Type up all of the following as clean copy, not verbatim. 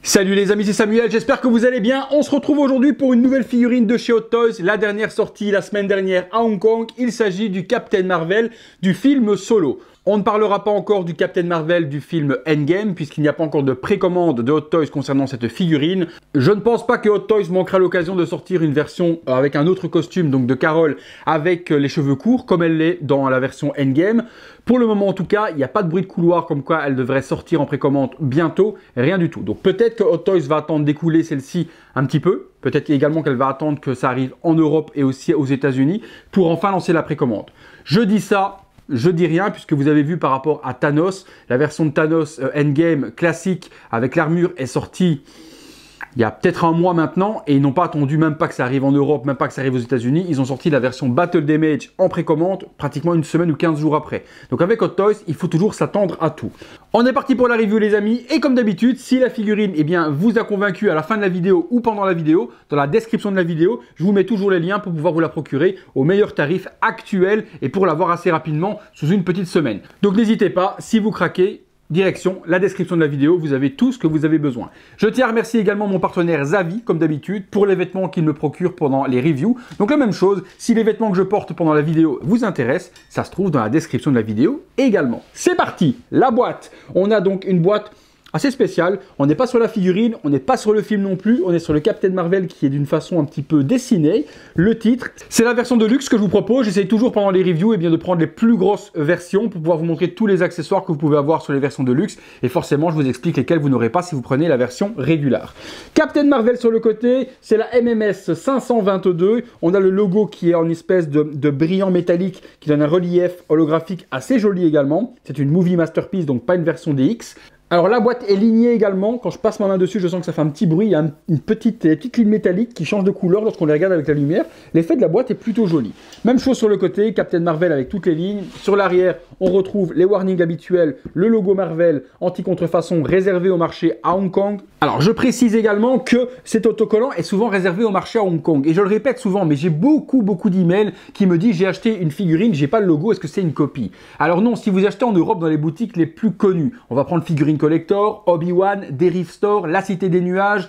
Salut les amis, c'est Samuel, j'espère que vous allez bien. On se retrouve aujourd'hui pour une nouvelle figurine de chez Hot Toys, la dernière sortie la semaine dernière à Hong Kong. Il s'agit du Captain Marvel du film Solo. On ne parlera pas encore du Captain Marvel du film Endgame, puisqu'il n'y a pas encore de précommande de Hot Toys concernant cette figurine. Je ne pense pas que Hot Toys manquera l'occasion de sortir une version avec un autre costume, donc de Carol, avec les cheveux courts, comme elle l'est dans la version Endgame. Pour le moment en tout cas, il n'y a pas de bruit de couloir comme quoi elle devrait sortir en précommande bientôt, rien du tout. Donc peut-être que Hot Toys va attendre d'écouler celle-ci un petit peu, peut-être également qu'elle va attendre que ça arrive en Europe et aussi aux États-Unis pour enfin lancer la précommande. Je dis ça, je dis rien puisque vous avez vu par rapport à Thanos, la version de Thanos Endgame classique avec l'armure est sortie il y a peut-être un mois maintenant et ils n'ont pas attendu même pas que ça arrive en Europe, même pas que ça arrive aux États-Unis. Ils ont sorti la version Battle Damage en précommande pratiquement une semaine ou 15 jours après. Donc avec Hot Toys, il faut toujours s'attendre à tout. On est parti pour la review les amis et comme d'habitude, si la figurine vous a convaincu à la fin de la vidéo ou pendant la vidéo, dans la description de la vidéo, je vous mets toujours les liens pour pouvoir vous la procurer au meilleur tarif actuel et pour l'avoir assez rapidement sous une petite semaine. Donc n'hésitez pas, si vous craquez, direction la description de la vidéo, vous avez tout ce que vous avez besoin. Je tiens à remercier également mon partenaire Zavi, comme d'habitude, pour les vêtements qu'il me procure pendant les reviews. Donc la même chose, si les vêtements que je porte pendant la vidéo vous intéressent, ça se trouve dans la description de la vidéo également. C'est parti, la boîte. On a donc une boîte assez spécial, on n'est pas sur la figurine, on n'est pas sur le film non plus, on est sur le Captain Marvel qui est d'une façon un petit peu dessinée. Le titre, c'est la version de luxe que je vous propose. J'essaye toujours pendant les reviews de prendre les plus grosses versions pour pouvoir vous montrer tous les accessoires que vous pouvez avoir sur les versions de luxe. Et forcément, je vous explique lesquels vous n'aurez pas si vous prenez la version régulière. Captain Marvel sur le côté, c'est la MMS 522. On a le logo qui est en espèce de brillant métallique qui donne un relief holographique assez joli également. C'est une Movie Masterpiece, donc pas une version DX. Alors la boîte est lignée également, quand je passe ma main dessus je sens que ça fait un petit bruit, il y a une petite ligne métallique qui change de couleur lorsqu'on les regarde avec la lumière. L'effet de la boîte est plutôt joli. Même chose sur le côté, Captain Marvel avec toutes les lignes. Sur l'arrière, on retrouve les warnings habituels, le logo Marvel anti-contrefaçon réservé au marché à Hong Kong. Alors je précise également que cet autocollant est souvent réservé au marché à Hong Kong. Et je le répète souvent, mais j'ai beaucoup d'emails qui me disent j'ai acheté une figurine, j'ai pas le logo, est-ce que c'est une copie? Alors non, si vous achetez en Europe dans les boutiques les plus connues, on va prendre Figurine Collector, Obi-Wan, Derive Store, La Cité des Nuages,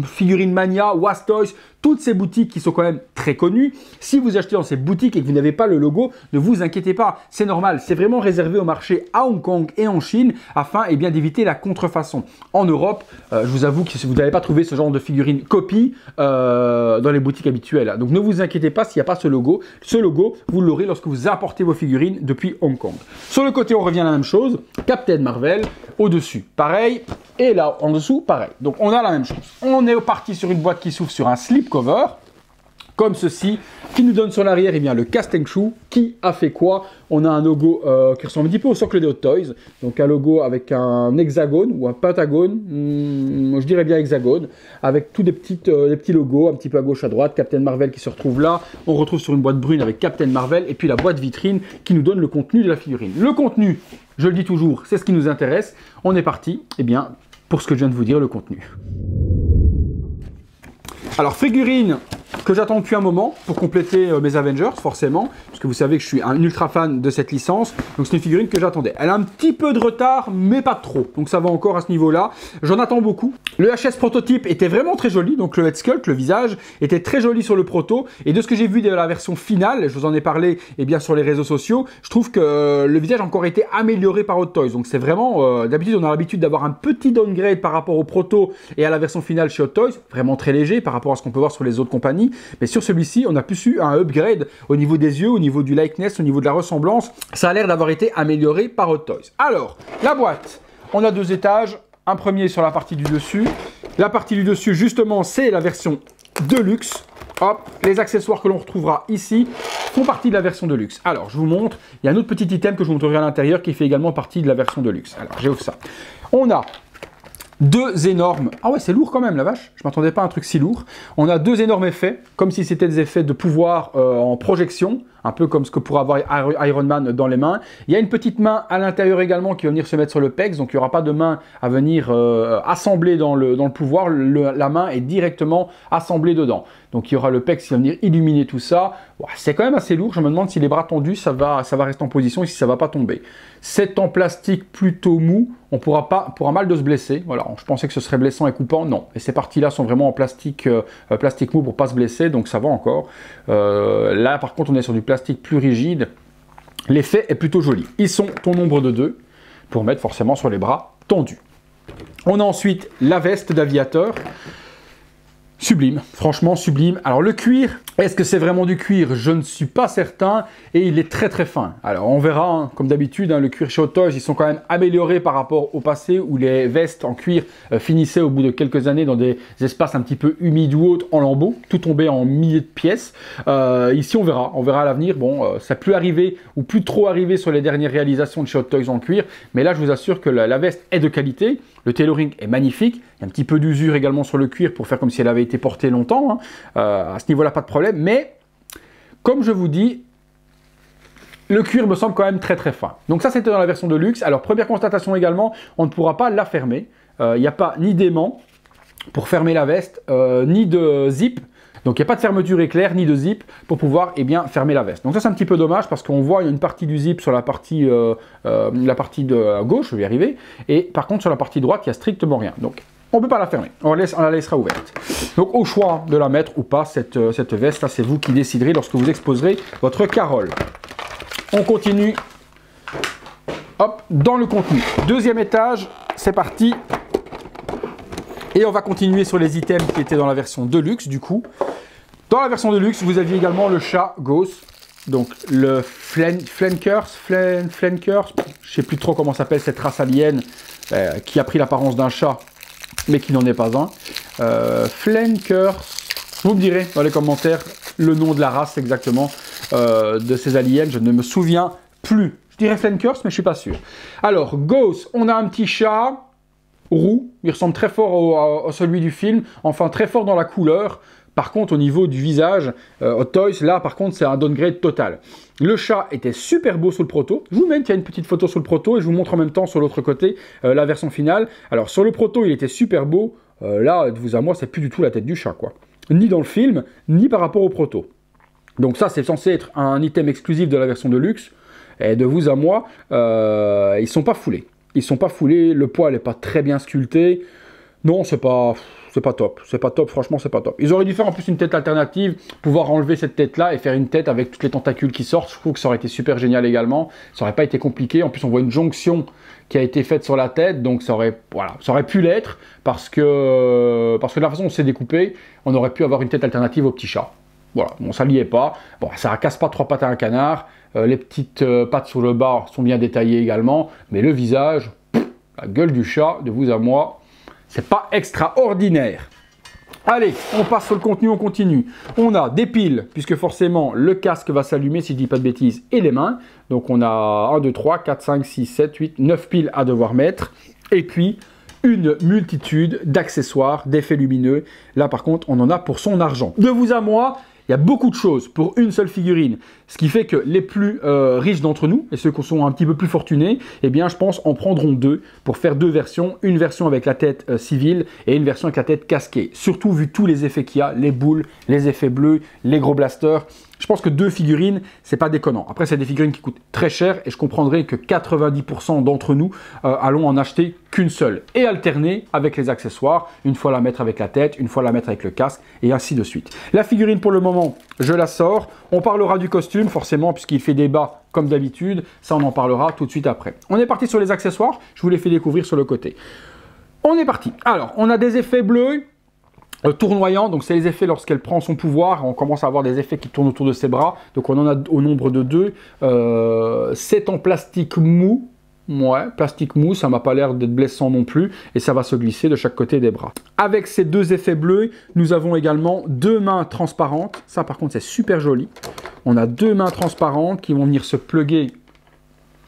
Figurine Mania, Was Toys, toutes ces boutiques qui sont quand même très connues. Si vous achetez dans ces boutiques et que vous n'avez pas le logo, ne vous inquiétez pas, c'est normal. C'est vraiment réservé au marché à Hong Kong et en Chine afin d'éviter la contrefaçon. En Europe, je vous avoue que vous n'allez pas trouver ce genre de figurine copie dans les boutiques habituelles. Donc ne vous inquiétez pas s'il n'y a pas ce logo. Ce logo, vous l'aurez lorsque vous importez vos figurines depuis Hong Kong. Sur le côté, on revient à la même chose. Captain Marvel, au-dessus, pareil. Et là, en dessous, pareil. Donc on a la même chose. On est parti sur une boîte qui s'ouvre sur un slipcover, comme ceci, qui nous donne sur l'arrière le casting shoe. Qui a fait quoi? On a un logo qui ressemble un petit peu au socle des Hot Toys. Donc un logo avec un hexagone ou un pentagone, je dirais bien hexagone, avec tous des petits logos un petit peu à gauche à droite. Captain Marvel qui se retrouve là. On retrouve sur une boîte brune avec Captain Marvel et puis la boîte vitrine qui nous donne le contenu de la figurine. Le contenu, je le dis toujours, c'est ce qui nous intéresse. On est parti, pour ce que je viens de vous dire, le contenu. Alors figurine que j'attends depuis un moment pour compléter mes Avengers, forcément, parce que vous savez que je suis un ultra fan de cette licence, donc c'est une figurine que j'attendais. Elle a un petit peu de retard, mais pas trop, donc ça va encore à ce niveau-là. J'en attends beaucoup. Le HS prototype était vraiment très joli, donc le head sculpt, le visage, était très joli sur le proto, et de ce que j'ai vu de la version finale, je vous en ai parlé sur les réseaux sociaux, je trouve que le visage a encore été amélioré par Hot Toys, donc c'est vraiment, d'habitude on a l'habitude d'avoir un petit downgrade par rapport au proto et à la version finale chez Hot Toys, vraiment très léger par rapport à ce qu'on peut voir sur les autres compagnies. Mais sur celui-ci, on a plus eu un upgrade au niveau des yeux, au niveau du likeness, au niveau de la ressemblance. Ça a l'air d'avoir été amélioré par Hot Toys. Alors, la boîte, on a deux étages. Un premier sur la partie du dessus. La partie du dessus, justement, c'est la version de luxe. Hop, les accessoires que l'on retrouvera ici font partie de la version de luxe. Alors, je vous montre. Il y a un autre petit item que je vous montrerai à l'intérieur qui fait également partie de la version de luxe. Alors, j'ouvre ça. On a deux énormes... Ah ouais, c'est lourd quand même, la vache. Je m'attendais pas à un truc si lourd. On a deux énormes effets, comme si c'était des effets de pouvoir en projection. un peu comme ce que pourrait avoir Iron Man dans les mains. Il y a une petite main à l'intérieur également qui va venir se mettre sur le pex, donc il n'y aura pas de main à venir assembler dans le pouvoir, la main est directement assemblée dedans. Donc il y aura le pex qui va venir illuminer tout ça. C'est quand même assez lourd, je me demande si les bras tendus, ça va rester en position et si ça va pas tomber. C'est en plastique plutôt mou, on pourra mal de se blesser. Voilà, je pensais que ce serait blessant et coupant, non. Et ces parties-là sont vraiment en plastique mou pour pas se blesser, donc ça va encore. Là par contre on est sur du plastique plus rigide. L'effet est plutôt joli. Ils sont au nombre de 2 pour mettre forcément sur les bras tendus. On a ensuite la veste d'aviateur. Sublime, franchement sublime. Alors le cuir, est-ce que c'est vraiment du cuir? Je ne suis pas certain et il est très très fin. Alors on verra, hein, comme d'habitude, hein, le cuir chez Hot Toys, ils sont quand même améliorés par rapport au passé où les vestes en cuir finissaient au bout de quelques années dans des espaces un petit peu humides ou autres en lambeaux, tout tombé en milliers de pièces. Ici on verra à l'avenir. Bon, ça n'a plus arrivé ou plus trop arrivé sur les dernières réalisations de chez Hot Toys en cuir, mais là je vous assure que la veste est de qualité. Le tailoring est magnifique, il y a un petit peu d'usure également sur le cuir pour faire comme si elle avait été portée longtemps, hein. À ce niveau-là pas de problème, mais comme je vous dis, le cuir me semble quand même très très fin. Donc ça c'était dans la version de luxe. Alors première constatation également, on ne pourra pas la fermer, il n'y a pas ni d'aimant pour fermer la veste, ni de zip. Donc il n'y a pas de fermeture éclair ni de zip pour pouvoir fermer la veste. Donc ça c'est un petit peu dommage parce qu'on voit il y a une partie du zip sur la partie de gauche, je vais y arriver, et par contre sur la partie droite il n'y a strictement rien. Donc on ne peut pas la fermer, on la laissera ouverte. Donc au choix de la mettre ou pas cette veste, là c'est vous qui déciderez lorsque vous exposerez votre carole. On continue, hop, dans le contenu. Deuxième étage, c'est parti. Et on va continuer sur les items qui étaient dans la version Deluxe du coup. Dans la version Deluxe, vous aviez également le chat Ghost, donc le Flankers, je sais plus trop comment s'appelle cette race alien qui a pris l'apparence d'un chat, mais qui n'en est pas un. Flankers, vous me direz dans les commentaires le nom de la race exactement de ces aliens, je ne me souviens plus. Je dirais Flankers, mais je suis pas sûr. Alors, Ghost, on a un petit chat roux, il ressemble très fort à celui du film, enfin très fort dans la couleur. Par contre, au niveau du visage, Hot Toys, là, par contre, c'est un downgrade total. Le chat était super beau sur le proto. Je vous mets, il y a une petite photo sur le proto et je vous montre en même temps sur l'autre côté la version finale. Alors, sur le proto, il était super beau. Là, de vous à moi, c'est plus du tout la tête du chat, quoi. Ni dans le film, ni par rapport au proto. Donc ça, c'est censé être un item exclusif de la version de luxe. Et de vous à moi, ils sont pas foulés. Ils sont pas foulés, le poil n'est pas très bien sculpté. Non, c'est pas top. C'est pas top, franchement, c'est pas top. Ils auraient dû faire en plus une tête alternative, pouvoir enlever cette tête-là et faire une tête avec toutes les tentacules qui sortent. Je trouve que ça aurait été super génial également. Ça aurait pas été compliqué. En plus, on voit une jonction qui a été faite sur la tête, donc ça aurait pu l'être parce que de la façon dont c'est découpé, on aurait pu avoir une tête alternative au petit chat. Voilà, bon, ça n'y est pas. Bon, ça casse pas 3 pattes à un canard. Les petites pattes sur le bas sont bien détaillées également, mais le visage, la gueule du chat, de vous à moi, c'est pas extraordinaire. Allez, on passe sur le contenu, on continue. On a des piles, puisque forcément le casque va s'allumer, si je dis pas de bêtises, et les mains. Donc on a 1, 2, 3, 4, 5, 6, 7, 8, 9 piles à devoir mettre. Et puis une multitude d'accessoires, d'effets lumineux. Là par contre, on en a pour son argent. De vous à moi, il y a beaucoup de choses pour une seule figurine, ce qui fait que les plus riches d'entre nous, et ceux qui sont un petit peu plus fortunés, eh bien je pense en prendront 2 pour faire 2 versions, une version avec la tête civile et une version avec la tête casquée. Surtout vu tous les effets qu'il y a, les boules, les effets bleus, les gros blasters. Je pense que 2 figurines, c'est pas déconnant. Après, c'est des figurines qui coûtent très cher et je comprendrais que 90% d'entre nous allons en acheter qu'une seule et alterner avec les accessoires, une fois la mettre avec la tête, une fois la mettre avec le casque et ainsi de suite. La figurine pour le moment, je la sors. On parlera du costume forcément puisqu'il fait débat comme d'habitude. Ça, on en parlera tout de suite après. On est parti sur les accessoires. Je vous les fais découvrir sur le côté. On est parti. Alors, on a des effets bleus. Tournoyant, donc c'est les effets lorsqu'elle prend son pouvoir, on commence à avoir des effets qui tournent autour de ses bras, donc on en a au nombre de 2, c'est en plastique mou, ouais, plastique mou, ça m'a pas l'air d'être blessant non plus, et ça va se glisser de chaque côté des bras. Avec ces 2 effets bleus, nous avons également 2 mains transparentes, ça par contre c'est super joli, on a 2 mains transparentes qui vont venir se plugger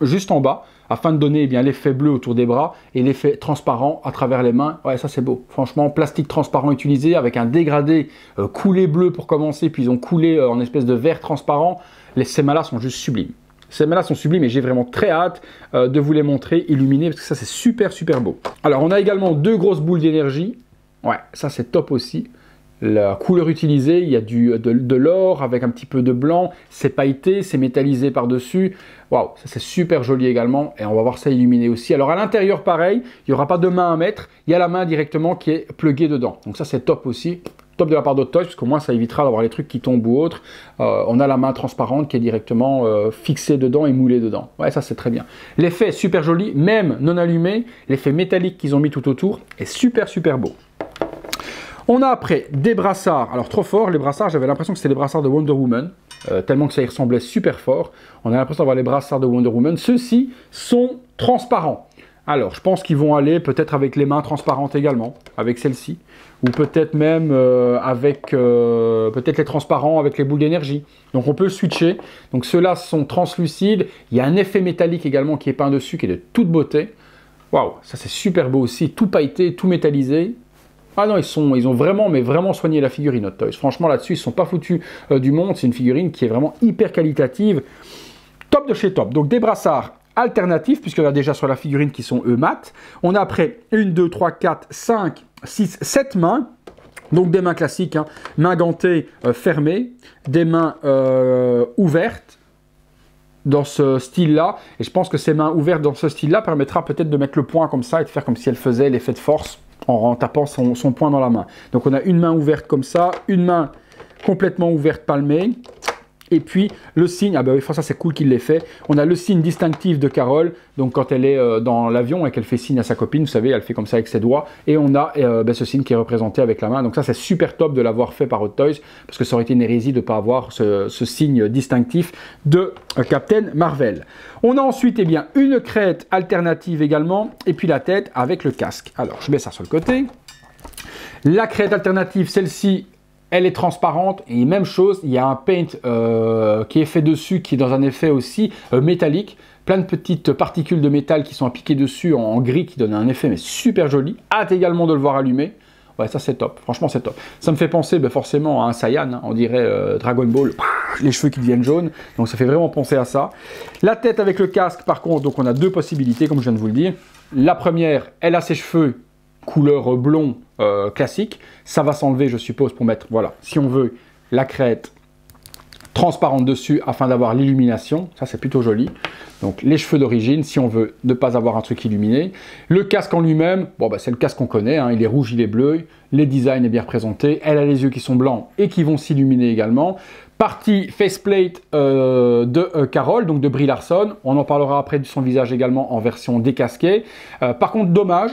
juste en bas, afin de donner eh bien l'effet bleu autour des bras et l'effet transparent à travers les mains. Ouais, ça c'est beau. Franchement, plastique transparent utilisé avec un dégradé coulé bleu pour commencer, puis ils ont coulé en espèce de vert transparent. Ces mains-là sont juste sublimes. Ces mains-là sont sublimes et j'ai vraiment très hâte de vous les montrer illuminés parce que ça c'est super super beau. Alors on a également 2 grosses boules d'énergie. Ouais, ça c'est top aussi. La couleur utilisée, il y a de l'or avec un petit peu de blanc, c'est pailleté, c'est métallisé par-dessus. Waouh, ça c'est super joli également et on va voir ça illuminé aussi. Alors à l'intérieur pareil, il n'y aura pas de main à mettre, il y a la main directement qui est pluguée dedans. Donc ça c'est top aussi. Top de la part d'Hot Toys, parce qu'au moins ça évitera d'avoir les trucs qui tombent ou autres. On a la main transparente qui est directement fixée dedans et moulée dedans. Ouais, ça c'est très bien. L'effet est super joli, même non allumé. L'effet métallique qu'ils ont mis tout autour est super super beau. On a après des brassards. Alors trop fort, les brassards, j'avais l'impression que c'était les brassards de Wonder Woman. Tellement que ça y ressemblait super fort. On a l'impression d'avoir les brassards de Wonder Woman. Ceux-ci sont transparents. Alors, je pense qu'ils vont aller peut-être avec les mains transparentes également, avec celle-ci, ou peut-être même avec peut-être les transparents avec les boules d'énergie. Donc, on peut switcher. Donc, ceux-là sont translucides. Il y a un effet métallique également qui est peint dessus, qui est de toute beauté. Waouh, ça c'est super beau aussi, tout pailleté, tout métallisé. Ah non, ils ont vraiment, mais vraiment soigné la figurine Hot Toys. Franchement, là-dessus, ils ne sont pas foutus du monde. C'est une figurine qui est vraiment hyper qualitative. Top de chez top. Donc, des brassards alternatifs, puisqu'on a déjà sur la figurine qui sont eux mat. On a après 1, 2, 3, 4, 5, 6, 7 mains. Donc des mains classiques, hein. Mains gantées fermées, des mains ouvertes dans ce style-là. Et je pense que ces mains ouvertes dans ce style-là permettra peut-être de mettre le poing comme ça et de faire comme si elle faisait l'effet de force en tapant son poing dans la main. Donc on a une main ouverte comme ça, une main complètement ouverte palmée. Et puis le signe, ah ben oui, ça c'est cool qu'il l'ait fait. On a le signe distinctif de Carol, donc quand elle est dans l'avion et qu'elle fait signe à sa copine, vous savez, elle fait comme ça avec ses doigts. Et on a ce signe qui est représenté avec la main. Donc ça c'est super top de l'avoir fait par Hot Toys, parce que ça aurait été une hérésie de ne pas avoir ce signe distinctif de Captain Marvel. On a ensuite eh bien, une crête alternative également, et puis la tête avec le casque. Alors je mets ça sur le côté. La crête alternative, celle-ci, elle est transparente et même chose, il y a un paint qui est fait dessus qui est dans un effet aussi métallique. Plein de petites particules de métal qui sont appliquées dessus en gris qui donnent un effet mais super joli. Hâte également de le voir allumer. Ouais, ça c'est top, franchement c'est top. Ça me fait penser forcément à un Saiyan, hein, on dirait Dragon Ball, les cheveux qui deviennent jaunes, donc ça fait vraiment penser à ça. La tête avec le casque par contre, donc on a 2 possibilités comme je viens de vous le dire. La première, elle a ses cheveux couleur blond classique, ça va s'enlever je suppose pour mettre, voilà, si on veut la crête transparente dessus afin d'avoir l'illumination, ça c'est plutôt joli. Donc les cheveux d'origine si on veut ne pas avoir un truc illuminé. Le casque en lui-même, bon c'est le casque qu'on connaît, hein, il est rouge, il est bleu, les designs est bien représenté, elle a les yeux qui sont blancs et qui vont s'illuminer également. Partie faceplate de Carol, donc de Brie Larson, on en parlera après de son visage également en version décasquée. Par contre dommage,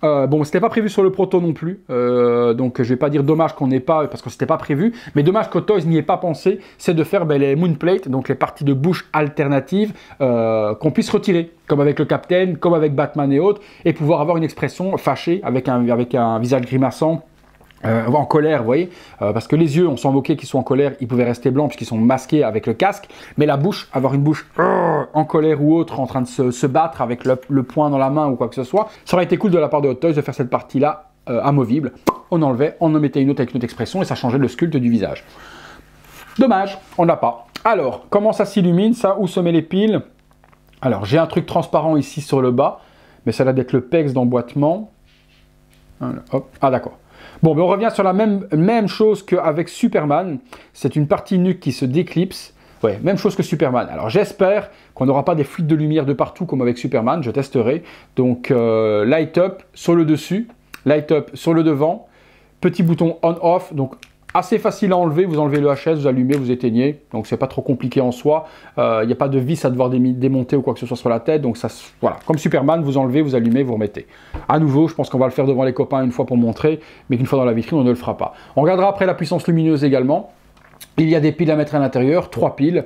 bon, c'était pas prévu sur le proto non plus, donc je vais pas dire dommage qu'on n'ait pas, parce que c'était pas prévu, mais dommage que Toys n'y ait pas pensé, c'est de faire les moonplates, donc les parties de bouche alternatives, qu'on puisse retirer, comme avec le Captain, comme avec Batman et autres, et pouvoir avoir une expression fâchée, avec un visage grimaçant, en colère, vous voyez, parce que les yeux, on s'en moquait qu'ils soient en colère, ils pouvaient rester blancs puisqu'ils sont masqués avec le casque, mais la bouche, avoir une bouche en colère ou autre, en train de se battre avec le poing dans la main ou quoi que ce soit, ça aurait été cool de la part de Hot Toys de faire cette partie-là amovible. On enlevait, on en mettait une autre avec une autre expression et ça changeait le sculpte du visage. Dommage, on l'a pas. Alors, comment ça s'illumine, ça, où se met les piles? Alors, j'ai un truc transparent ici sur le bas, mais ça a l'air d'être le PEX d'emboîtement. Hop, ah d'accord. Bon, mais on revient sur la même chose qu'avec Superman. C'est une partie nuque qui se déclipse. Ouais, même chose que Superman. Alors j'espère qu'on n'aura pas des fuites de lumière de partout comme avec Superman. Je testerai. Donc light up sur le dessus, light up sur le devant. Petit bouton on-off. Donc assez facile à enlever. Vous enlevez le HS, vous allumez, vous éteignez. Donc c'est pas trop compliqué en soi. Il n'y a pas de vis à devoir démonter ou quoi que ce soit sur la tête. Donc ça, voilà, comme Superman, vous enlevez, vous allumez, vous remettez. À nouveau, je pense qu'on va le faire devant les copains une fois pour montrer, mais qu'une fois dans la vitrine, on ne le fera pas. On regardera après la puissance lumineuse également. Il y a des piles à mettre à l'intérieur, 3 piles.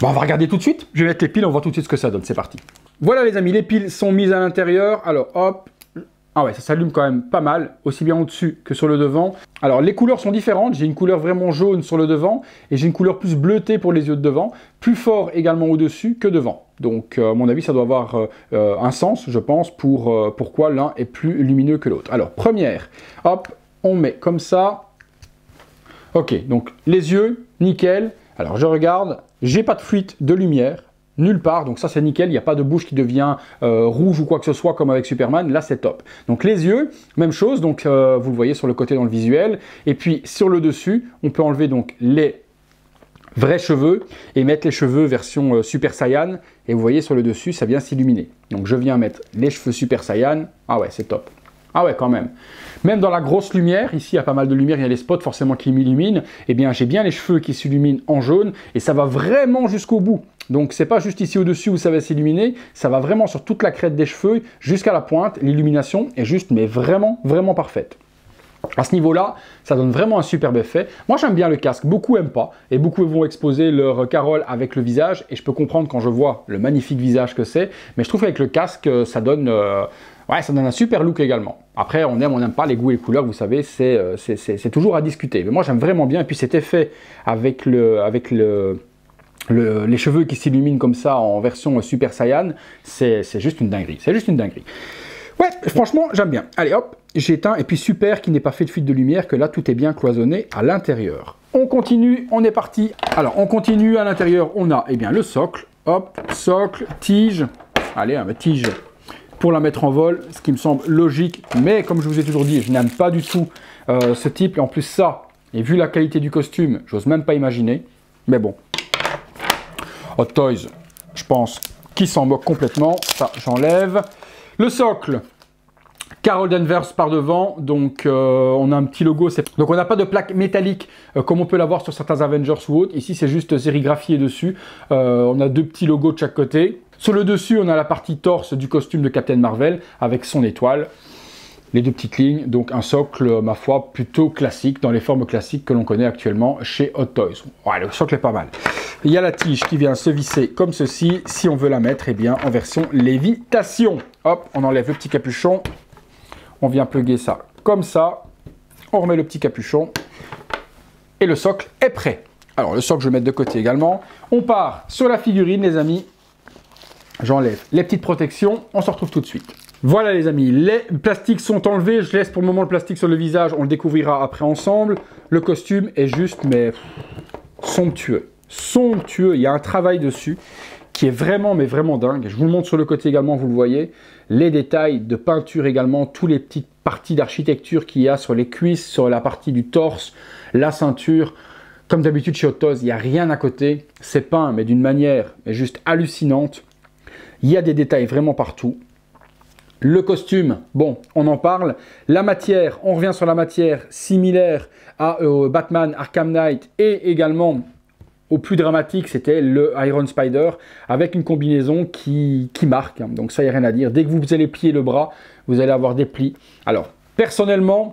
Bon, on va regarder tout de suite. Je vais mettre les piles, on voit tout de suite ce que ça donne. C'est parti. Voilà les amis, les piles sont mises à l'intérieur. Alors hop. Ah ouais, ça s'allume quand même pas mal, aussi bien au-dessus que sur le devant. Alors les couleurs sont différentes, j'ai une couleur vraiment jaune sur le devant et j'ai une couleur plus bleutée pour les yeux de devant, plus fort également au-dessus que devant. Donc à mon avis, ça doit avoir un sens, je pense, pour pourquoi l'un est plus lumineux que l'autre. Alors, première, hop, on met comme ça. Ok, donc les yeux, nickel. Alors je regarde, j'ai pas de fuite de lumière, nulle part, donc ça c'est nickel, il n'y a pas de bouche qui devient rouge ou quoi que ce soit comme avec Superman, là c'est top. Donc les yeux, même chose, donc vous le voyez sur le côté dans le visuel, et puis sur le dessus, on peut enlever donc les vrais cheveux et mettre les cheveux version Super Saiyan, et vous voyez sur le dessus, ça vient s'illuminer. Donc je viens mettre les cheveux Super Saiyan, ah ouais, c'est top. Ah ouais, quand même. Même dans la grosse lumière, ici il y a pas mal de lumière, il y a les spots forcément qui m'illuminent, eh bien j'ai bien les cheveux qui s'illuminent en jaune, et ça va vraiment jusqu'au bout. Donc c'est pas juste ici au-dessus où ça va s'illuminer, ça va vraiment sur toute la crête des cheveux, jusqu'à la pointe, l'illumination est juste, mais vraiment, vraiment parfaite. À ce niveau-là, ça donne vraiment un superbe effet. Moi, j'aime bien le casque. Beaucoup n'aiment pas. Et beaucoup vont exposer leur Carole avec le visage. Et je peux comprendre quand je vois le magnifique visage que c'est. Mais je trouve qu'avec le casque, ça donne, ouais, ça donne un super look également. Après, on aime, on n'aime pas les goûts et les couleurs. Vous savez, c'est toujours à discuter. Mais moi, j'aime vraiment bien. Et puis cet effet avec les cheveux qui s'illuminent comme ça en version Super Saiyan, c'est juste une dinguerie. C'est juste une dinguerie. Ouais, franchement, j'aime bien. Allez, hop, j'éteins. Et puis super qu'il n'ait pas fait de fuite de lumière, que là, tout est bien cloisonné à l'intérieur. On continue, on est parti. Alors, on continue à l'intérieur. On a, eh bien, le socle. Hop, socle, tige. Allez, hein, tige pour la mettre en vol, ce qui me semble logique. Mais comme je vous ai toujours dit, je n'aime pas du tout ce type. Et en plus, ça, et vu la qualité du costume, j'ose même pas imaginer. Mais bon. Hot Toys, je pense qu'ils s'en moquent complètement. Ça, j'enlève. Le socle, Carol Danvers par devant, donc on a un petit logo. Donc on n'a pas de plaque métallique comme on peut l'avoir sur certains Avengers ou autres. Ici c'est juste sérigraphié dessus. On a deux petits logos de chaque côté. Sur le dessus on a la partie torse du costume de Captain Marvel avec son étoile. Les deux petites lignes, donc un socle, ma foi, plutôt classique, dans les formes classiques que l'on connaît actuellement chez Hot Toys. Ouais, le socle est pas mal. Il y a la tige qui vient se visser comme ceci, si on veut la mettre, eh bien, en version lévitation. Hop, on enlève le petit capuchon, on vient plugger ça comme ça, on remet le petit capuchon, et le socle est prêt. Alors, le socle, je vais mettre de côté également. On part sur la figurine, les amis. J'enlève les petites protections, on se retrouve tout de suite. Voilà les amis, les plastiques sont enlevés, je laisse pour le moment le plastique sur le visage, on le découvrira après ensemble. Le costume est juste, mais somptueux, somptueux, il y a un travail dessus qui est vraiment, mais vraiment dingue. Je vous le montre sur le côté également, vous le voyez. Les détails de peinture également, toutes les petites parties d'architecture qu'il y a sur les cuisses, sur la partie du torse, la ceinture. Comme d'habitude chez Hot Toys, il n'y a rien à côté, c'est peint, mais d'une manière juste hallucinante. Il y a des détails vraiment partout. Le costume, bon, on en parle. La matière, on revient sur la matière similaire à Batman Arkham Knight et également au plus dramatique, c'était le Iron Spider avec une combinaison qui marque. Donc ça, il n'y a rien à dire. Dès que vous allez plier le bras, vous allez avoir des plis. Alors, personnellement,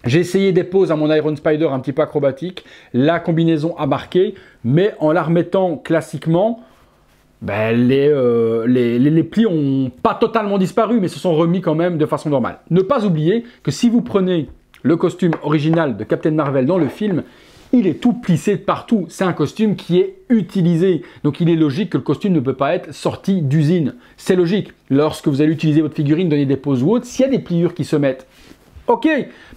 j'ai essayé des poses à mon Iron Spider un petit peu acrobatique. La combinaison a marqué, mais en la remettant classiquement, ben, les plis n'ont pas totalement disparu, mais se sont remis quand même de façon normale. Ne pas oublier que si vous prenez le costume original de Captain Marvel dans le film, il est tout plissé de partout. C'est un costume qui est utilisé. Donc il est logique que le costume ne peut pas être sorti d'usine. C'est logique. Lorsque vous allez utiliser votre figurine, donner des poses ou autres, s'il y a des pliures qui se mettent, ok,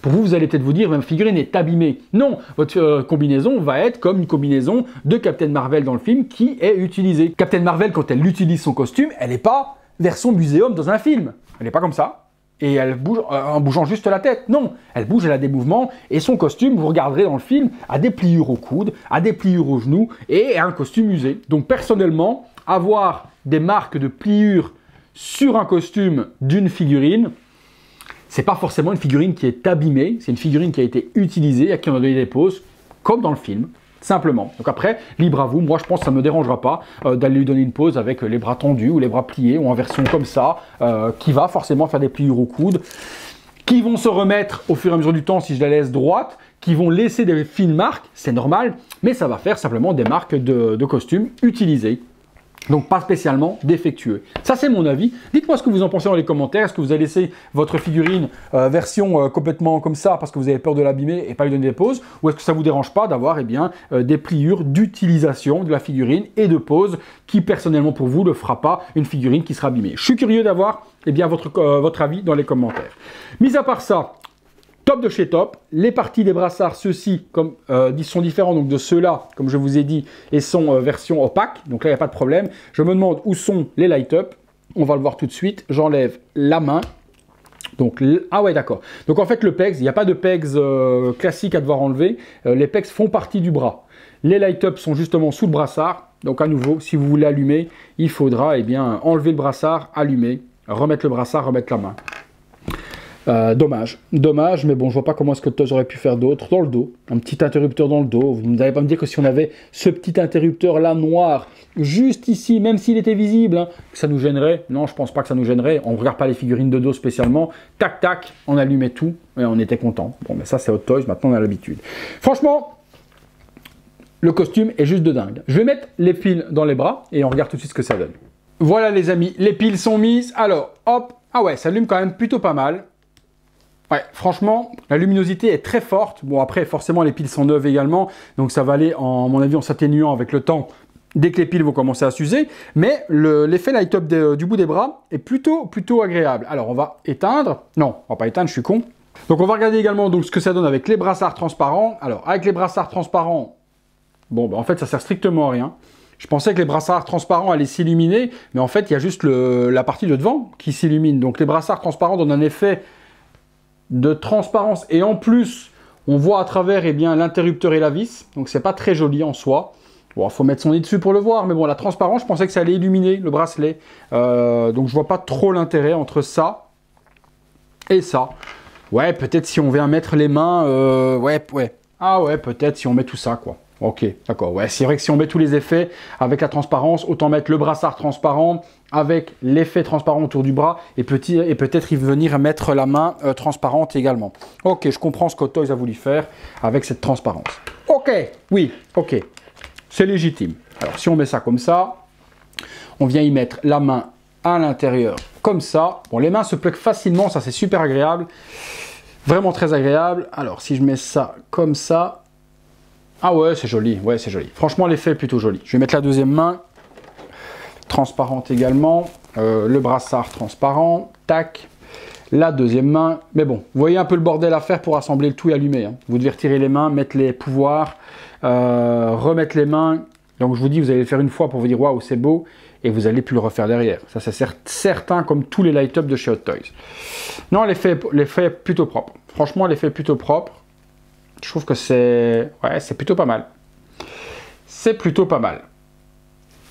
pour vous, vous allez peut-être vous dire, ma figurine est abîmée. Non, votre combinaison va être comme une combinaison de Captain Marvel dans le film qui est utilisée. Captain Marvel, quand elle utilise son costume, elle n'est pas version muséum dans un film. Elle n'est pas comme ça. Et elle bouge en bougeant juste la tête. Non, elle bouge, elle a des mouvements. Et son costume, vous regarderez dans le film, a des pliures aux coudes, a des pliures aux genoux et un costume usé. Donc personnellement, avoir des marques de pliures sur un costume d'une figurine, c'est pas forcément une figurine qui est abîmée, c'est une figurine qui a été utilisée, à qui on a donné des poses, comme dans le film, simplement. Donc après, libre à vous, moi je pense que ça ne me dérangera pas d'aller lui donner une pose avec les bras tendus ou les bras pliés, ou en version comme ça, qui va forcément faire des pliures aux coudes, qui vont se remettre au fur et à mesure du temps si je la laisse droite, qui vont laisser des fines marques, c'est normal, mais ça va faire simplement des marques de costumes utilisées. Donc pas spécialement défectueux. Ça c'est mon avis. Dites-moi ce que vous en pensez dans les commentaires. Est-ce que vous allez laisser votre figurine version complètement comme ça parce que vous avez peur de l'abîmer et pas lui donner des poses, ou est-ce que ça vous dérange pas d'avoir des pliures d'utilisation de la figurine et de pose qui personnellement pour vous ne fera pas une figurine qui sera abîmée. Je suis curieux d'avoir votre avis dans les commentaires. Mis à part ça, top de chez Top, les parties des brassards, ceux-ci sont différents donc de ceux-là, comme je vous ai dit, et sont version opaque, donc là il n'y a pas de problème. Je me demande où sont les light-up, on va le voir tout de suite, j'enlève la main. Donc, ah ouais d'accord, donc en fait le PEX, il n'y a pas de PEX classique à devoir enlever, les PEX font partie du bras. Les light-up sont justement sous le brassard, donc à nouveau, si vous voulez allumer, il faudra enlever le brassard, allumer, remettre le brassard, remettre la main. Dommage, mais bon, je vois pas comment est-ce que Toys aurait pu faire d'autre. Dans le dos, un petit interrupteur dans le dos. Vous n'allez pas me dire que si on avait ce petit interrupteur là noir, juste ici, même s'il était visible, ça nous gênerait. Non, je pense pas que ça nous gênerait. On ne regarde pas les figurines de dos spécialement. Tac, tac, on allumait tout et on était content. Bon, mais ça c'est Hot Toys, maintenant on a l'habitude. Franchement, le costume est juste de dingue. Je vais mettre les piles dans les bras et on regarde tout de suite ce que ça donne. Voilà les amis, les piles sont mises. Alors, hop, ah ouais, ça allume quand même plutôt pas mal. Ouais, franchement, la luminosité est très forte. Bon, après, forcément, les piles sont neuves également. Donc, ça va aller, à mon avis, en s'atténuant avec le temps dès que les piles vont commencer à s'user. Mais l'effet light-up du bout des bras est plutôt agréable. Alors, on va éteindre. Non, on va pas éteindre, je suis con. Donc, on va regarder également donc, ce que ça donne avec les brassards transparents. Alors, avec les brassards transparents, bon, en fait, ça sert strictement à rien. Je pensais que les brassards transparents allaient s'illuminer. Mais en fait, il y a juste la partie de devant qui s'illumine. Donc, les brassards transparents donnent un effet de transparence et en plus on voit à travers l'interrupteur et la vis, donc c'est pas très joli en soi. Bon, il faut mettre son nez dessus pour le voir, mais bon, la transparence, je pensais que ça allait illuminer le bracelet, donc je vois pas trop l'intérêt entre ça et ça. Ouais, peut-être si on vient mettre les mains, ouais, ah ouais, peut-être si on met tout ça quoi. Ok, d'accord, ouais, c'est vrai que si on met tous les effets avec la transparence, autant mettre le brassard transparent avec l'effet transparent autour du bras et peut-être y venir mettre la main transparente également. Ok, je comprends ce que Toys a voulu faire avec cette transparence. Ok, oui, ok, c'est légitime. Alors si on met ça comme ça, on vient y mettre la main à l'intérieur comme ça. Bon, les mains se pluguent facilement, ça c'est super agréable, vraiment très agréable. Alors si je mets ça comme ça, ah ouais, c'est joli, ouais, c'est joli. Franchement, l'effet est plutôt joli. Je vais mettre la deuxième main, transparente également, le brassard transparent, tac, la deuxième main. Mais bon, vous voyez un peu le bordel à faire pour assembler le tout et allumer. Hein. Vous devez retirer les mains, mettre les pouvoirs, remettre les mains. Donc je vous dis, vous allez le faire une fois pour vous dire, waouh, c'est beau, et vous n'allez plus le refaire derrière. Ça, c'est certain, comme tous les light-up de chez Hot Toys. Non, l'effet est plutôt propre. Franchement, l'effet est plutôt propre. Je trouve que c'est plutôt pas mal. C'est plutôt pas mal.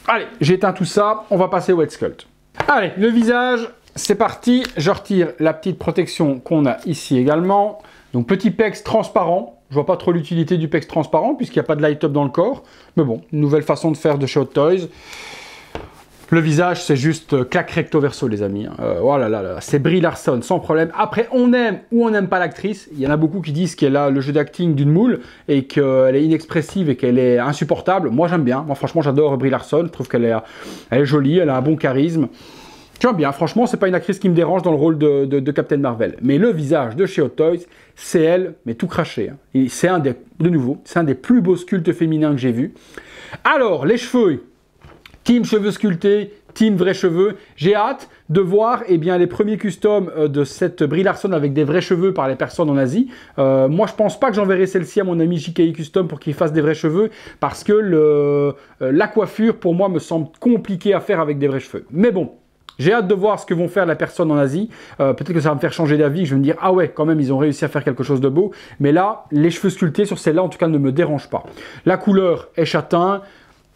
Allez, j'éteins tout ça. On va passer au head sculpt. Allez, le visage, c'est parti. Je retire la petite protection qu'on a ici également. Donc, petit PEX transparent. Je vois pas trop l'utilité du PEX transparent puisqu'il n'y a pas de light-up dans le corps. Mais bon, une nouvelle façon de faire de chez Hot Toys. Le visage, c'est juste claque recto verso, les amis. Oh là là là, c'est Brie Larson, sans problème. Après, on aime ou on n'aime pas l'actrice. Il y en a beaucoup qui disent qu'elle a le jeu d'acting d'une moule et qu'elle est inexpressive et qu'elle est insupportable. Moi, j'aime bien. Moi, franchement, j'adore Brie Larson. Je trouve qu'elle est jolie, elle a un bon charisme. J'aime bien. Franchement, c'est pas une actrice qui me dérange dans le rôle de Captain Marvel. Mais le visage de chez Hot Toys, c'est elle, mais tout craché. Hein. Et c'est de nouveau, c'est un des plus beaux sculptes féminins que j'ai vu. Alors, les cheveux. Team cheveux sculptés, team vrais cheveux. J'ai hâte de voir les premiers customs de cette Brie Larson avec des vrais cheveux par les personnes en Asie. Moi, je pense pas que j'enverrai celle-ci à mon ami JKI Custom pour qu'il fasse des vrais cheveux parce que la coiffure, pour moi, me semble compliquée à faire avec des vrais cheveux. Mais bon, j'ai hâte de voir ce que vont faire les personnes en Asie. Peut-être que ça va me faire changer d'avis. Je vais me dire, ah ouais, quand même, ils ont réussi à faire quelque chose de beau. Mais là, les cheveux sculptés sur celle-là, en tout cas, ne me dérangent pas. La couleur est châtain.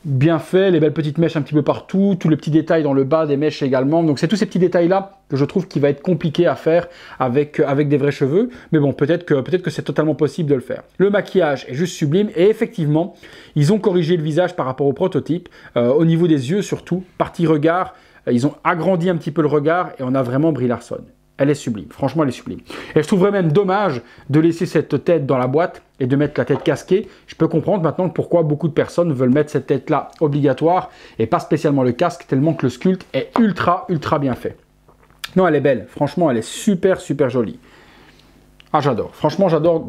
Bien fait, les belles petites mèches un petit peu partout, tous les petits détails dans le bas des mèches également. Donc c'est tous ces petits détails-là que je trouve qu'il va être compliqué à faire avec des vrais cheveux. Mais bon, peut-être que c'est totalement possible de le faire. Le maquillage est juste sublime et effectivement, ils ont corrigé le visage par rapport au prototype. Au niveau des yeux surtout, partie regard, ils ont agrandi un petit peu le regard et on a vraiment Brie Larson. Elle est sublime, franchement elle est sublime. Et je trouverais même dommage de laisser cette tête dans la boîte et de mettre la tête casquée. Je peux comprendre maintenant pourquoi beaucoup de personnes veulent mettre cette tête-là obligatoire et pas spécialement le casque, tellement que le sculpte est ultra bien fait. Non, elle est belle, franchement elle est super jolie. Ah j'adore, franchement j'adore,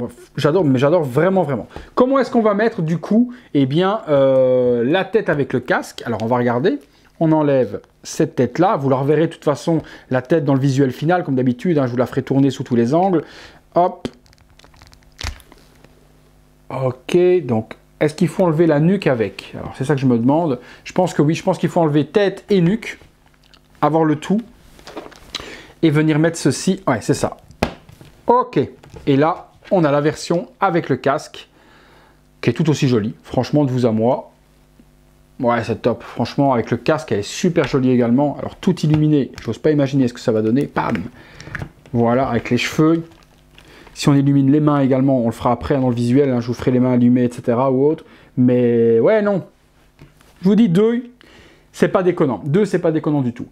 mais j'adore vraiment. Comment est-ce qu'on va mettre du coup, eh bien, la tête avec le casque? Alors on va regarder, on enlève cette tête-là, vous la reverrez de toute façon, la tête dans le visuel final, comme d'habitude, hein, je vous la ferai tourner sous tous les angles. Hop. Ok, donc, est-ce qu'il faut enlever la nuque avec? Alors, c'est ça que je me demande. Je pense que oui, je pense qu'il faut enlever tête et nuque, avoir le tout, et venir mettre ceci. Ouais, c'est ça. Ok, et là, on a la version avec le casque, qui est tout aussi jolie, franchement, de vous à moi. Ouais, c'est top. Franchement, avec le casque, elle est super jolie également. Alors, tout illuminé, j'ose pas imaginer ce que ça va donner. Bam! Voilà, avec les cheveux. Si on illumine les mains également, on le fera après dans le visuel. Hein, je vous ferai les mains allumées, etc. ou autre. Mais ouais, non. Je vous dis 2, c'est pas déconnant. 2, c'est pas déconnant du tout.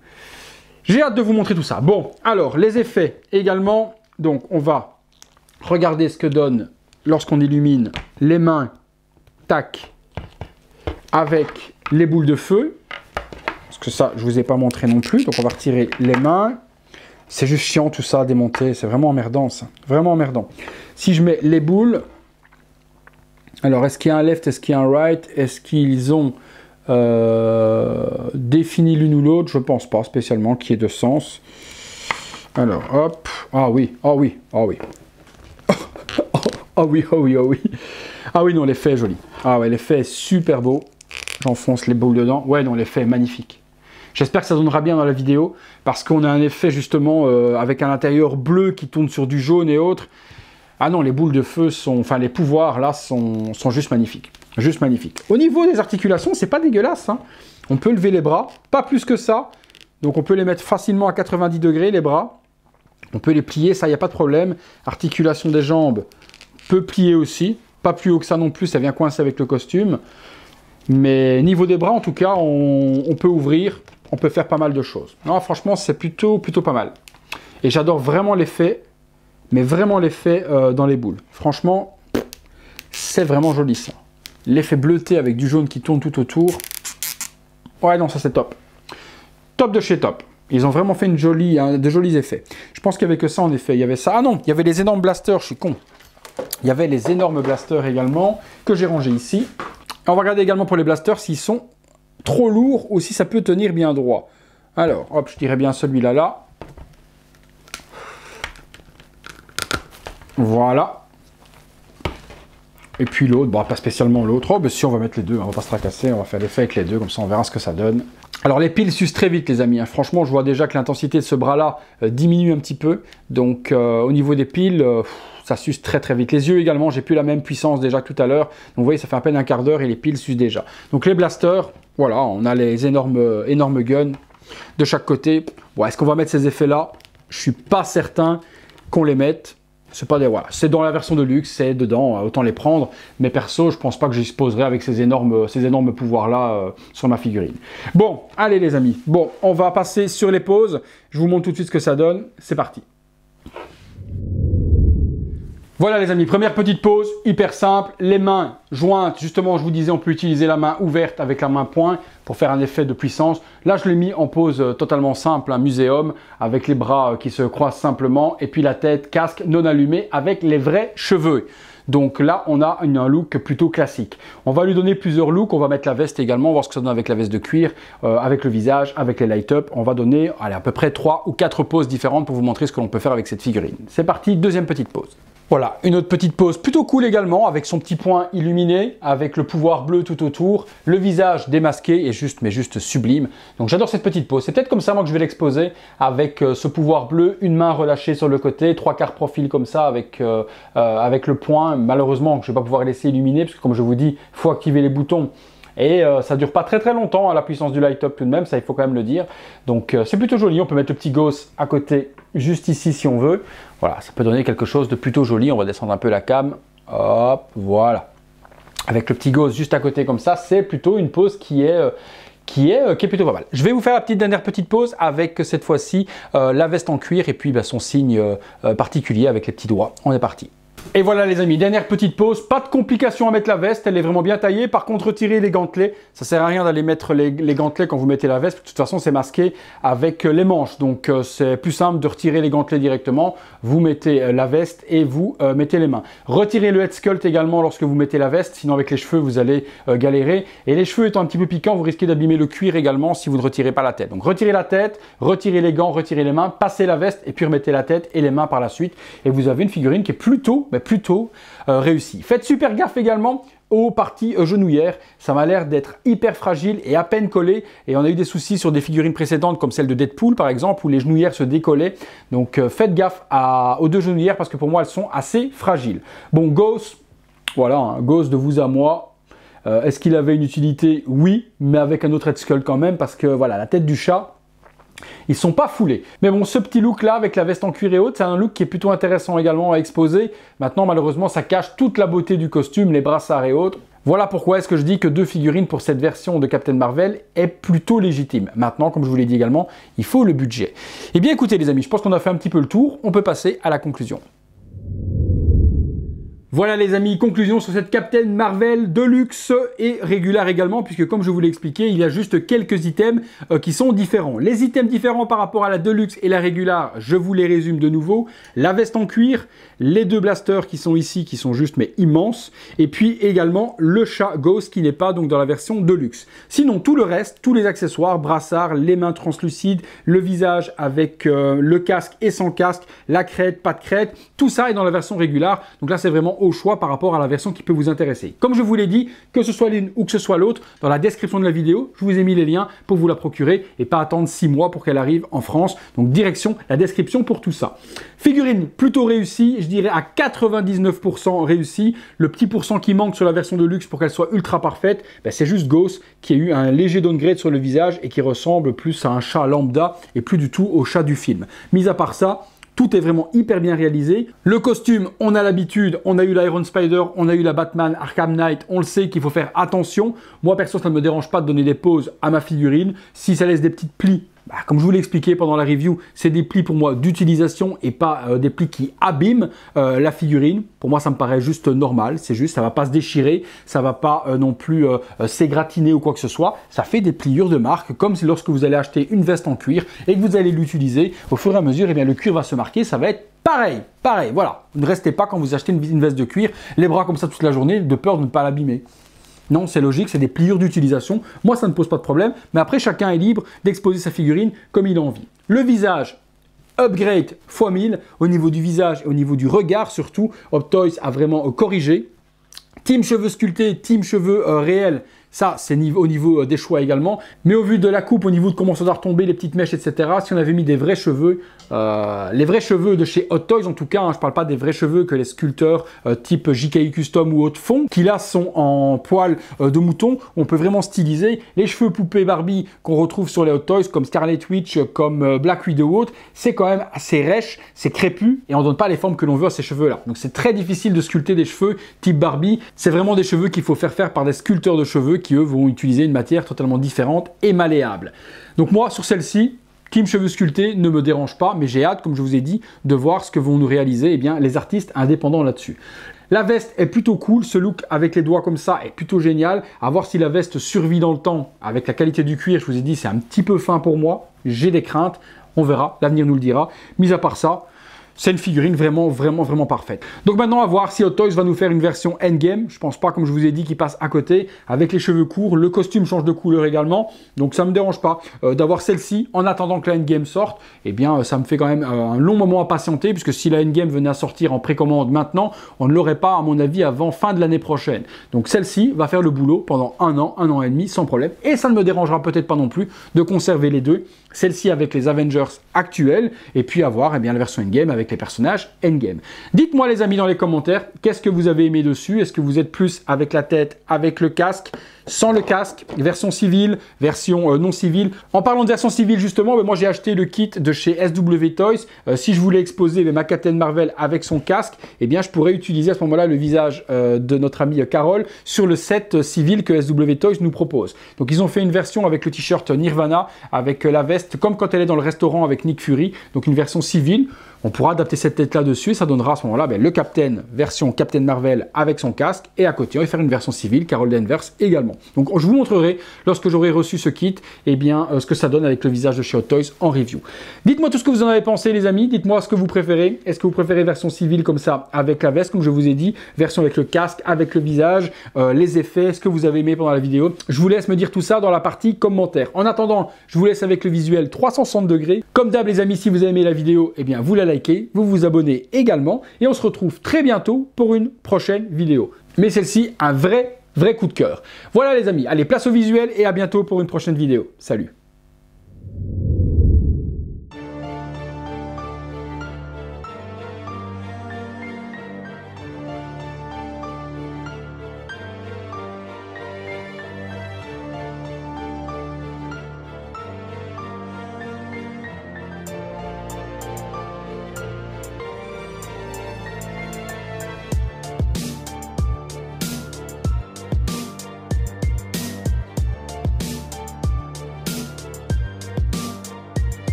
J'ai hâte de vous montrer tout ça. Bon, alors, les effets également. Donc, on va regarder ce que donne lorsqu'on illumine les mains. Tac. Avec les boules de feu, parce que ça, je ne vous ai pas montré non plus, donc on va retirer les mains. C'est juste chiant tout ça à démonter, c'est vraiment emmerdant ça, vraiment emmerdant. Si je mets les boules, alors est-ce qu'il y a un left, est-ce qu'il y a un right, est-ce qu'ils ont défini l'une ou l'autre? Je ne pense pas spécialement qu'il y ait de sens. Alors hop, ah oui. Ah oui, non, l'effet est joli. Ah ouais, l'effet est super beau. J'enfonce les boules dedans. Ouais, non, l'effet est magnifique. J'espère que ça donnera bien dans la vidéo, parce qu'on a un effet justement avec un intérieur bleu qui tourne sur du jaune et autres. Ah non, les boules de feu sont... Enfin, les pouvoirs, là, sont juste magnifiques. Juste magnifiques. Au niveau des articulations, c'est pas dégueulasse. Hein. On peut lever les bras, pas plus que ça. Donc, on peut les mettre facilement à 90 degrés, les bras. On peut les plier, ça, il n'y a pas de problème. Articulation des jambes peut plier aussi. Pas plus haut que ça non plus, ça vient coincer avec le costume. Mais niveau des bras, en tout cas, on peut ouvrir, on peut faire pas mal de choses. Non, franchement, c'est plutôt pas mal. Et j'adore vraiment l'effet, mais vraiment l'effet dans les boules. Franchement, c'est vraiment joli ça. L'effet bleuté avec du jaune qui tourne tout autour. Ouais, non, ça c'est top. Top de chez top. Ils ont vraiment fait de jolis effets. Je pense qu'il n'y avait que ça en effet. Il y avait ça. Ah non, il y avait les énormes blasters, je suis con. Il y avait les énormes blasters également, que j'ai rangés ici. On va regarder également pour les blasters s'ils sont trop lourds ou si ça peut tenir bien droit. Alors, hop, je dirais bien celui-là là. Voilà. Et puis l'autre, bon, pas spécialement l'autre. Oh, ben si, on va mettre les deux, on va pas se tracasser, on va faire l'effet avec les deux, comme ça on verra ce que ça donne. Alors les piles s'usent très vite les amis, hein. Franchement je vois déjà que l'intensité de ce bras-là diminue un petit peu. Donc au niveau des piles, ça s'use très vite. Les yeux également, j'ai plus la même puissance déjà que tout à l'heure. Donc vous voyez, ça fait à peine un quart d'heure et les piles s'usent déjà. Donc les blasters, voilà, on a les énormes guns de chaque côté. Bon, est-ce qu'on va mettre ces effets-là? Je suis pas certain qu'on les mette. C'est pas des voilà, c'est dans la version de luxe, c'est dedans, autant les prendre. Mais perso, je pense pas que j'y poserai avec ces énormes pouvoirs-là sur ma figurine. Bon, allez les amis. Bon, on va passer sur les poses. Je vous montre tout de suite ce que ça donne. C'est parti. Voilà les amis, première petite pose, hyper simple, les mains jointes, justement je vous disais on peut utiliser la main ouverte avec la main poing pour faire un effet de puissance. Là je l'ai mis en pose totalement simple, un muséum, avec les bras qui se croisent simplement et puis la tête casque non allumé avec les vrais cheveux. Donc là on a un look plutôt classique. On va lui donner plusieurs looks, on va mettre la veste également, voir ce que ça donne avec la veste de cuir, avec le visage, avec les light-up. On va donner allez, à peu près 3 ou 4 poses différentes pour vous montrer ce que l'on peut faire avec cette figurine. C'est parti, deuxième petite pose. Voilà, une autre petite pose plutôt cool également, avec son petit point illuminé, avec le pouvoir bleu tout autour, le visage démasqué et juste sublime. Donc j'adore cette petite pose. C'est peut-être comme ça moi que je vais l'exposer, avec ce pouvoir bleu, une main relâchée sur le côté, 3/4 profil comme ça, avec le point. Malheureusement, je ne vais pas pouvoir laisser illuminer, parce que comme je vous dis, il faut activer les boutons. Et ça dure pas très longtemps à la puissance du light-up tout de même, ça il faut quand même le dire. Donc c'est plutôt joli, on peut mettre le petit ghost à côté, juste ici si on veut. Voilà, ça peut donner quelque chose de plutôt joli. On va descendre un peu la cam, hop, voilà. Avec le petit ghost juste à côté comme ça, c'est plutôt une pose qui est qui est plutôt pas mal. Je vais vous faire la dernière petite pause avec cette fois-ci la veste en cuir et puis son signe particulier avec les petits doigts. On est parti. Et voilà les amis, dernière petite pause, pas de complication à mettre la veste, elle est vraiment bien taillée. Par contre, retirer les gantelets, ça sert à rien d'aller mettre les gantelets quand vous mettez la veste. De toute façon, c'est masqué avec les manches, donc c'est plus simple de retirer les gantelets directement. Vous mettez la veste et vous mettez les mains. Retirez le head sculpt également lorsque vous mettez la veste, sinon avec les cheveux, vous allez galérer. Et les cheveux étant un petit peu piquants, vous risquez d'abîmer le cuir également si vous ne retirez pas la tête. Donc retirez la tête, retirez les gants, retirez les mains, passez la veste et puis remettez la tête et les mains par la suite. Et vous avez une figurine qui est plutôt réussi. Faites super gaffe également aux parties genouillères. Ça m'a l'air d'être hyper fragile et à peine collé. Et on a eu des soucis sur des figurines précédentes comme celle de Deadpool par exemple où les genouillères se décollaient. Donc faites gaffe aux deux genouillères parce que pour moi elles sont assez fragiles. Bon, Ghost, voilà, hein, Ghost de vous à moi. Est-ce qu'il avait une utilité? Oui, mais avec un autre head sculpt quand même parce que voilà, la tête du chat, ils sont pas foulés. Mais bon, ce petit look là avec la veste en cuir et haute, c'est un look qui est plutôt intéressant également à exposer. Maintenant, malheureusement, ça cache toute la beauté du costume, les brassards et autres. Voilà pourquoi est-ce que je dis que 2 figurines pour cette version de Captain Marvel est plutôt légitime. Maintenant, comme je vous l'ai dit également, il faut le budget. Eh bien écoutez les amis, je pense qu'on a fait un petit peu le tour. On peut passer à la conclusion. Voilà les amis, conclusion sur cette Captain Marvel Deluxe et Regular également, puisque comme je vous l'ai expliqué, il y a juste quelques items qui sont différents. Les items différents par rapport à la Deluxe et la Regular, je vous les résume de nouveau. La veste en cuir, les 2 blasters qui sont ici, qui sont juste mais immenses, et puis également le chat Ghost qui n'est pas donc dans la version Deluxe. Sinon tout le reste, tous les accessoires, brassards, les mains translucides, le visage avec le casque et sans casque, la crête, pas de crête, tout ça est dans la version Regular. Donc là c'est vraiment au choix par rapport à la version qui peut vous intéresser. Comme je vous l'ai dit, que ce soit l'une ou que ce soit l'autre, dans la description de la vidéo, je vous ai mis les liens pour vous la procurer et pas attendre 6 mois pour qu'elle arrive en France. Donc direction la description pour tout ça. Figurine plutôt réussie, je dirais à 99% réussie. Le petit pourcent qui manque sur la version de luxe pour qu'elle soit ultra parfaite, c'est juste Ghost qui a eu un léger downgrade sur le visage et qui ressemble plus à un chat lambda et plus du tout au chat du film. Mis à part ça, tout est vraiment hyper bien réalisé. Le costume, on a l'habitude, on a eu l'Iron Spider, on a eu la Batman Arkham Knight, on le sait qu'il faut faire attention. Moi perso, ça ne me dérange pas de donner des poses à ma figurine. Si ça laisse des petites plis, comme je vous l'ai expliqué pendant la review, c'est des plis pour moi d'utilisation et pas des plis qui abîment la figurine. Pour moi, ça me paraît juste normal. C'est juste, ça va pas se déchirer, ça va pas non plus s'égratiner ou quoi que ce soit. Ça fait des pliures de marque, comme si lorsque vous allez acheter une veste en cuir et que vous allez l'utiliser, au fur et à mesure, le cuir va se marquer, ça va être pareil, voilà. Ne restez pas quand vous achetez une veste de cuir, les bras comme ça toute la journée, de peur de ne pas l'abîmer. Non, c'est logique, c'est des pliures d'utilisation. Moi, ça ne pose pas de problème, mais après, chacun est libre d'exposer sa figurine comme il a envie. Le visage, upgrade x 1000 au niveau du visage et au niveau du regard surtout. Hot Toys a vraiment corrigé. Team cheveux sculptés, team cheveux réels. Ça, c'est au niveau des choix également. Mais au vu de la coupe, au niveau de comment ça doit retomber, les petites mèches, etc., si on avait mis des vrais cheveux, les vrais cheveux de chez Hot Toys en tout cas, je ne parle pas des vrais cheveux que les sculpteurs type JKI Custom ou autres font, qui là sont en poils de mouton, on peut vraiment styliser. Les cheveux poupées Barbie qu'on retrouve sur les Hot Toys, comme Scarlet Witch, comme Black Widow ou autres, c'est quand même assez rêche, c'est crépu, et on ne donne pas les formes que l'on veut à ces cheveux-là. Donc c'est très difficile de sculpter des cheveux type Barbie. C'est vraiment des cheveux qu'il faut faire par des sculpteurs de cheveux qui, eux, vont utiliser une matière totalement différente et malléable. Donc moi, sur celle-ci, team cheveux sculptés ne me dérange pas, mais j'ai hâte, comme je vous ai dit, de voir ce que vont nous réaliser les artistes indépendants là-dessus. La veste est plutôt cool, ce look avec les doigts comme ça est plutôt génial. À voir si la veste survit dans le temps. Avec la qualité du cuir, je vous ai dit, c'est un petit peu fin pour moi. J'ai des craintes, on verra, l'avenir nous le dira. Mis à part ça, c'est une figurine vraiment parfaite. Donc maintenant, à voir si Hot Toys va nous faire une version endgame. Je pense pas, comme je vous ai dit, qu'il passe à côté. Avec les cheveux courts, le costume change de couleur également. Donc ça me dérange pas d'avoir celle-ci en attendant que la endgame sorte. Eh bien, ça me fait quand même un long moment à patienter, puisque si la endgame venait à sortir en précommande maintenant, on ne l'aurait pas, à mon avis, avant fin de l'année prochaine. Donc celle-ci va faire le boulot pendant un an et demi, sans problème. Et ça ne me dérangera peut-être pas non plus de conserver les deux. Celle-ci avec les Avengers actuels, et puis avoir la version endgame avec les personnages endgame. Dites-moi les amis dans les commentaires, qu'est-ce que vous avez aimé dessus? Est-ce que vous êtes plus avec la tête, avec le casque? sans le casque, version civile, version non civile. En parlant de version civile justement, moi j'ai acheté le kit de chez SW Toys. Si je voulais exposer ma Captain Marvel avec son casque, eh bien je pourrais utiliser à ce moment-là le visage de notre amie Carol sur le set civil que SW Toys nous propose. Donc ils ont fait une version avec le t-shirt Nirvana, avec la veste, comme quand elle est dans le restaurant avec Nick Fury, donc une version civile. On pourra adapter cette tête-là dessus et ça donnera à ce moment-là le Captain, version Captain Marvel avec son casque. Et à côté, on va faire une version civile, Carol Danvers également. Donc je vous montrerai, lorsque j'aurai reçu ce kit, eh bien, ce que ça donne avec le visage de chez Hot Toys en review. Dites-moi tout ce que vous en avez pensé, les amis. Dites-moi ce que vous préférez. Est-ce que vous préférez version civile comme ça, avec la veste, comme je vous ai dit, version avec le casque, avec le visage, les effets, ce que vous avez aimé pendant la vidéo. Je vous laisse me dire tout ça dans la partie commentaires. En attendant, je vous laisse avec le visuel 360 degrés. Comme d'hab, les amis, si vous avez aimé la vidéo, eh bien, vous la likez, vous vous abonnez également et on se retrouve très bientôt pour une prochaine vidéo. Mais celle-ci, un vrai coup de cœur. Voilà les amis, allez, place au visuel et à bientôt pour une prochaine vidéo. Salut!